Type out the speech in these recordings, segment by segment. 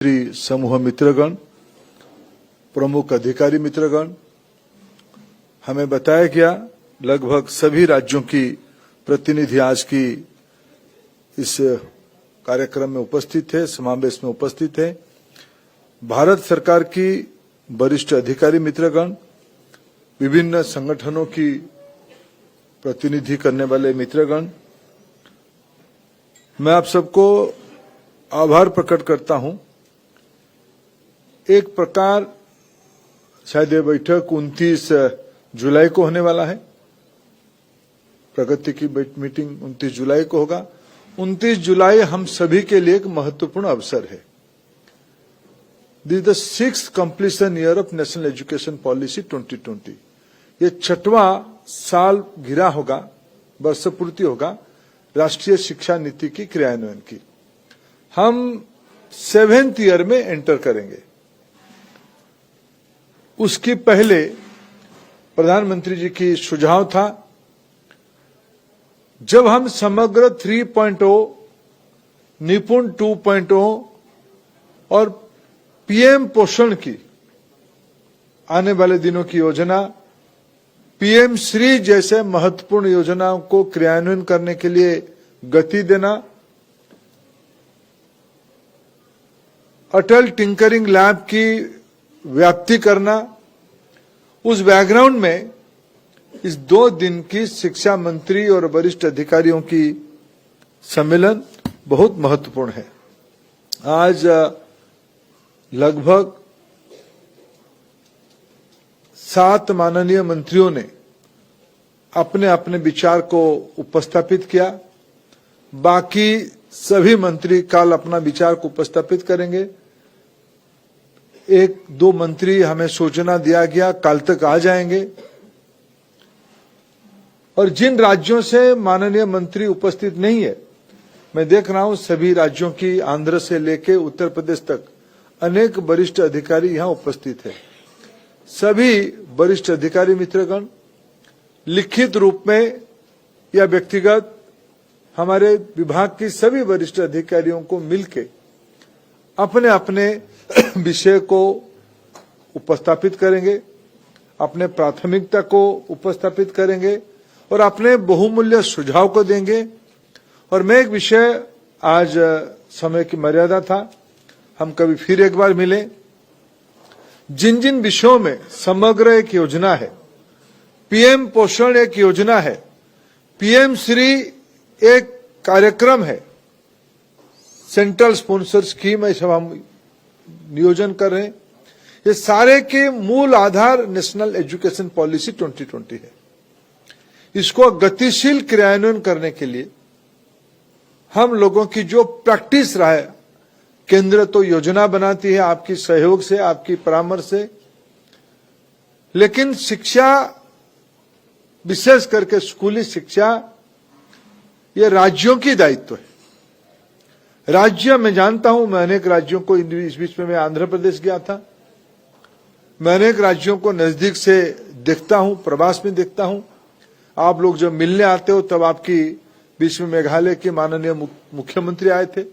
समूह मित्रगण, प्रमुख अधिकारी मित्रगण, हमें बताया गया लगभग सभी राज्यों की प्रतिनिधि आज की इस कार्यक्रम में उपस्थित थे, समावेश में उपस्थित थे। भारत सरकार की वरिष्ठ अधिकारी मित्रगण, विभिन्न संगठनों की प्रतिनिधि करने वाले मित्रगण, मैं आप सबको आभार प्रकट करता हूं। एक प्रकार शायद ये बैठक 29 जुलाई को होने वाला है। प्रगति की मीटिंग 29 जुलाई को होगा। 29 जुलाई हम सभी के लिए एक महत्वपूर्ण अवसर है। This is the 6th completion year of national education policy 2020। ये 6वां साल घिरा होगा, वर्ष पूर्ति होगा राष्ट्रीय शिक्षा नीति की क्रियान्वयन की। हम 7th ईयर में एंटर करेंगे। उसके पहले प्रधानमंत्री जी की सुझाव था, जब हम समग्र 3.0, निपुण 2.0 और पीएम पोषण की आने वाले दिनों की योजना, पीएम श्री जैसे महत्वपूर्ण योजनाओं को क्रियान्वयन करने के लिए गति देना, अटल टिंकरिंग लैब की व्याप्ति करना, उस बैकग्राउंड में इस 2 दिन की शिक्षा मंत्री और वरिष्ठ अधिकारियों की सम्मेलन बहुत महत्वपूर्ण है। आज लगभग 7 माननीय मंत्रियों ने अपने अपने विचार को उपस्थापित किया। बाकी सभी मंत्री कल अपना विचार को उपस्थापित करेंगे। 1-2 मंत्री हमें सूचना दिया गया कल तक आ जाएंगे। और जिन राज्यों से माननीय मंत्री उपस्थित नहीं है, मैं देख रहा हूं सभी राज्यों की, आंध्र से लेकर उत्तर प्रदेश तक अनेक वरिष्ठ अधिकारी यहां उपस्थित है। सभी वरिष्ठ अधिकारी मित्रगण लिखित रूप में या व्यक्तिगत हमारे विभाग की सभी वरिष्ठ अधिकारियों को मिलकर अपने अपने विषय को उपस्थापित करेंगे, अपने प्राथमिकता को उपस्थापित करेंगे और अपने बहुमूल्य सुझाव को देंगे। और मैं एक विषय, आज समय की मर्यादा था, हम कभी फिर एक बार मिले। जिन जिन विषयों में समग्र एक योजना है, पीएम पोषण एक योजना है, पीएम श्री एक कार्यक्रम है, सेंट्रल स्पॉन्सर स्कीम है, सब हम नियोजन कर रहे हैं। ये सारे के मूल आधार नेशनल एजुकेशन पॉलिसी 2020 है। इसको गतिशील क्रियान्वयन करने के लिए हम लोगों की जो प्रैक्टिस रहा है, केंद्र तो योजना बनाती है आपकी सहयोग से, आपकी परामर्श से, लेकिन शिक्षा, विशेष करके स्कूली शिक्षा, ये राज्यों की दायित्व है। राज्य मैं जानता हूं, मैं अनेक राज्यों को, इस बीच में मैं आंध्र प्रदेश गया था, मैं अनेक राज्यों को नजदीक से देखता हूं, प्रवास में देखता हूं। आप लोग जब मिलने आते हो तब आपकी बीच में मेघालय के माननीय मुख्यमंत्री आए थे।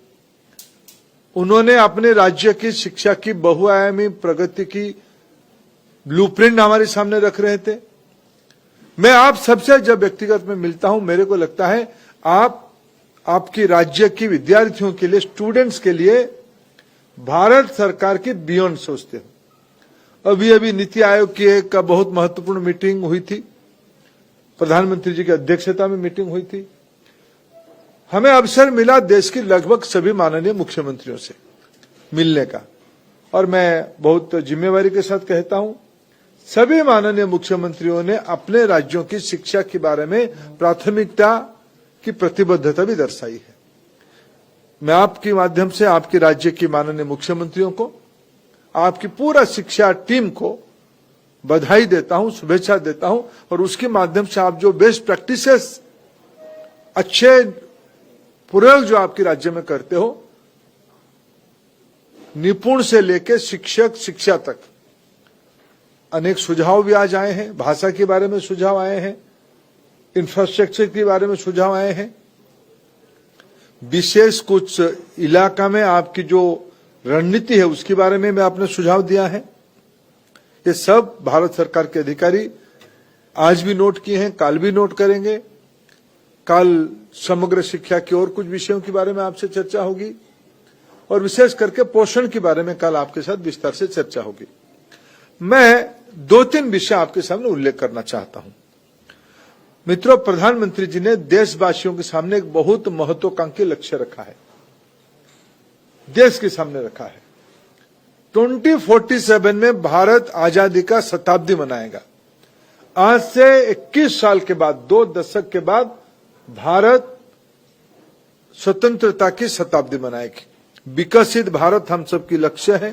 उन्होंने अपने राज्य की शिक्षा की बहुआयामी प्रगति की ब्लूप्रिंट हमारे सामने रख रहे थे। मैं आप सबसे जब व्यक्तिगत में मिलता हूं, मेरे को लगता है आपकी राज्य की विद्यार्थियों के लिए, स्टूडेंट्स के लिए भारत सरकार की बियॉन्ड सोचते हो। अभी नीति आयोग की एक बहुत महत्वपूर्ण मीटिंग हुई थी, प्रधानमंत्री जी की अध्यक्षता में मीटिंग हुई थी। हमें अवसर मिला देश की लगभग सभी माननीय मुख्यमंत्रियों से मिलने का, और मैं बहुत जिम्मेवारी के साथ कहता हूं, सभी माननीय मुख्यमंत्रियों ने अपने राज्यों की शिक्षा के बारे में प्राथमिकता की प्रतिबद्धता भी दर्शाई है। मैं आपके माध्यम से आपके राज्य की माननीय मुख्यमंत्रियों को, आपकी पूरा शिक्षा टीम को बधाई देता हूं, शुभेच्छा देता हूं। और उसके माध्यम से आप जो बेस्ट प्रैक्टिसेस, अच्छे प्रयोग जो आपके राज्य में करते हो, निपुण से लेकर शिक्षक, शिक्षा तक, अनेक सुझाव भी आज आए हैं। भाषा के बारे में सुझाव आए हैं, इंफ्रास्ट्रक्चर के बारे में सुझाव आए हैं। विशेष कुछ इलाका में आपकी जो रणनीति है उसके बारे में आपने सुझाव दिया है। ये सब भारत सरकार के अधिकारी आज भी नोट किए हैं, कल भी नोट करेंगे। कल समग्र शिक्षा की और कुछ विषयों के बारे में आपसे चर्चा होगी और विशेष करके पोषण के बारे में कल आपके साथ विस्तार से चर्चा होगी। मैं 2-3 विषय आपके सामने उल्लेख करना चाहता हूं। मित्रों, प्रधानमंत्री जी ने देशवासियों के सामने एक बहुत महत्वाकांक्षी लक्ष्य रखा है, देश के सामने रखा है। 2047 में भारत आजादी का शताब्दी मनाएगा। आज से 21 साल के बाद, 2 दशक के बाद भारत स्वतंत्रता की शताब्दी मनाएगी। विकसित भारत हम सबकी लक्ष्य है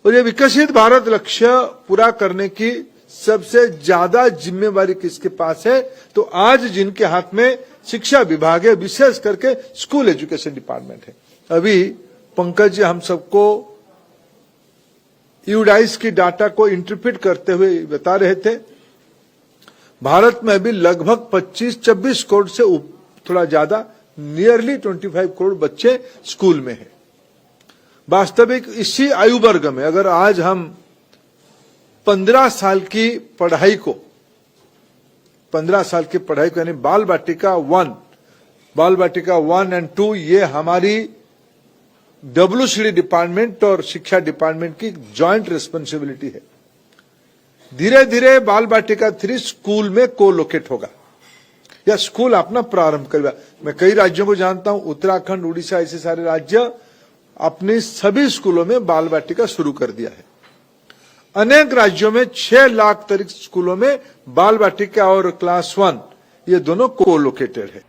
और ये विकसित भारत लक्ष्य पूरा करने की सबसे ज्यादा जिम्मेवारी किसके पास है? तो आज जिनके हाथ में शिक्षा विभाग है, विशेष करके स्कूल एजुकेशन डिपार्टमेंट है। अभी पंकज जी हम सबको यूडाइस की डाटा को इंटरप्रेट करते हुए बता रहे थे, भारत में अभी लगभग 25-26 करोड़ से थोड़ा ज्यादा, नियरली 25 करोड़ बच्चे स्कूल में हैं। वास्तविक इसी आयु वर्ग में अगर आज हम 15 साल की पढ़ाई को यानी बाल बाटिका 1 एंड 2, ये हमारी WCD डिपार्टमेंट और शिक्षा डिपार्टमेंट की जॉइंट रिस्पांसिबिलिटी है। धीरे धीरे बाल बाटिका 3 स्कूल में कोलोकेट होगा या स्कूल अपना प्रारंभ करेगा। मैं कई राज्यों को जानता हूं, उत्तराखंड, उड़ीसा, ऐसे सारे राज्य अपने सभी स्कूलों में बाल बाटिका शुरू कर दिया है। अनेक राज्यों में 6 लाख तक स्कूलों में बाल बाटिका और क्लास 1 ये दोनों कोलोकेटेड है।